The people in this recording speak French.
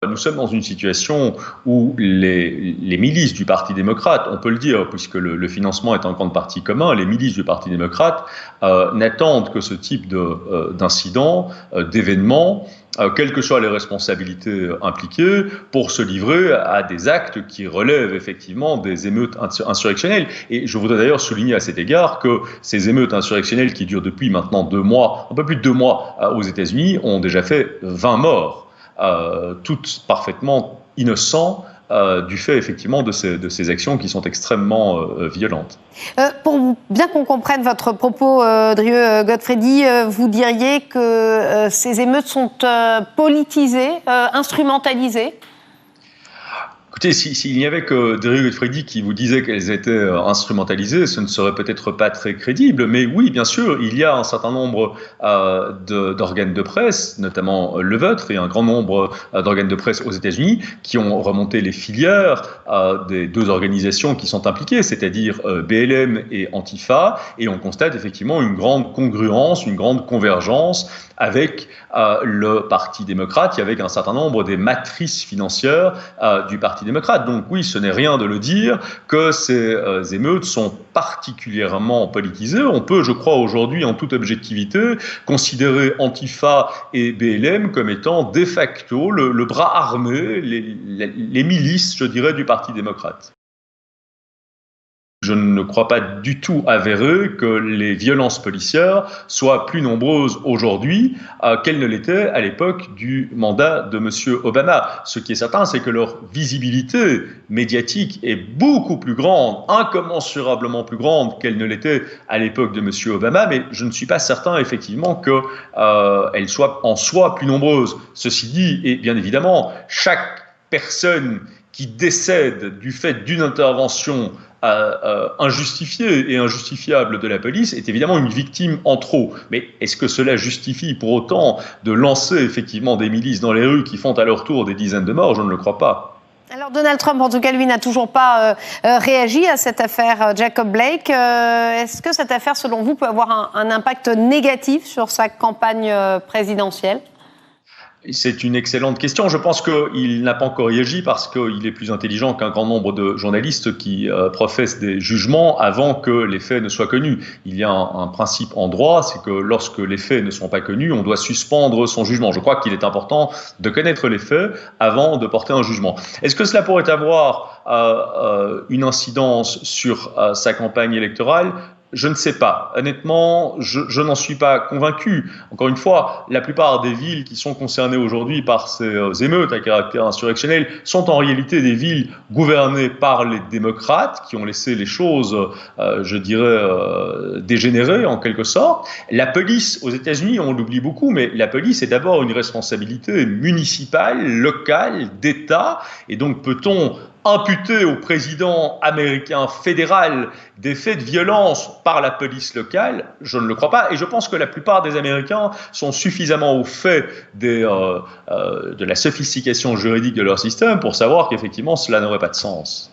nous sommes dans une situation où les milices du Parti démocrate, on peut le dire, puisque le financement est en grande partie commun, les milices du Parti démocrate n'attendent que ce type d'incidents, d'événements, quelles que soient les responsabilités impliquées, pour se livrer à des actes qui relèvent effectivement des émeutes insurrectionnelles. Et je voudrais d'ailleurs souligner à cet égard que ces émeutes insurrectionnelles qui durent depuis maintenant 2 mois, un peu plus de 2 mois aux États-Unis, ont déjà fait 20 morts, toutes parfaitement innocents, du fait effectivement de ces actions qui sont extrêmement violentes. Pour bien qu'on comprenne votre propos, Drieux Godfredi, vous diriez que ces émeutes sont politisées, instrumentalisées ? Écoutez, s'il n'y avait que Drieux Godfredi qui vous disait qu'elles étaient instrumentalisées, ce ne serait peut-être pas très crédible. Mais oui, bien sûr, il y a un certain nombre d'organes de presse, notamment le vôtre, et un grand nombre d'organes de presse aux États-Unis, qui ont remonté les filières des 2 organisations qui sont impliquées, c'est-à-dire BLM et Antifa, et on constate effectivement une grande congruence, une grande convergence avec le Parti démocrate et avec un certain nombre des matrices financières du Parti démocrate. Donc oui, ce n'est rien de le dire que ces émeutes sont particulièrement politisées. On peut, je crois, aujourd'hui, en toute objectivité, considérer Antifa et BLM comme étant de facto le bras armé, les milices, je dirais, du Parti démocrate. Je ne crois pas du tout avéré que les violences policières soient plus nombreuses aujourd'hui qu'elles ne l'étaient à l'époque du mandat de M. Obama. Ce qui est certain, c'est que leur visibilité médiatique est beaucoup plus grande, incommensurablement plus grande qu'elle ne l'était à l'époque de M. Obama, mais je ne suis pas certain effectivement qu'elles soient en soi plus nombreuses. Ceci dit, et bien évidemment, chaque personne qui décède du fait d'une intervention injustifiée et injustifiable de la police est évidemment une victime en trop. Mais est-ce que cela justifie pour autant de lancer effectivement des milices dans les rues qui font à leur tour des dizaines de morts? Je ne le crois pas. Alors Donald Trump, en tout cas, lui, n'a toujours pas réagi à cette affaire Jacob Blake. Est-ce que cette affaire, selon vous, peut avoir un impact négatif sur sa campagne présidentielle ? C'est une excellente question. Je pense qu'il n'a pas encore réagi parce qu'il est plus intelligent qu'un grand nombre de journalistes qui professent des jugements avant que les faits ne soient connus. Il y a un principe en droit, c'est que lorsque les faits ne sont pas connus, on doit suspendre son jugement. Je crois qu'il est important de connaître les faits avant de porter un jugement. Est-ce que cela pourrait avoir une incidence sur sa campagne électorale ? Je ne sais pas. Honnêtement, je n'en suis pas convaincu. Encore une fois, la plupart des villes qui sont concernées aujourd'hui par ces émeutes à caractère insurrectionnel sont en réalité des villes gouvernées par les démocrates qui ont laissé les choses, je dirais, dégénérer en quelque sorte. La police aux États-Unis, on l'oublie beaucoup, mais la police est d'abord une responsabilité municipale, locale, d'État. Et donc peut-on imputer au président américain fédéral des faits de violence par la police locale? Je ne le crois pas. Et je pense que la plupart des Américains sont suffisamment au fait de la sophistication juridique de leur système pour savoir qu'effectivement cela n'aurait pas de sens.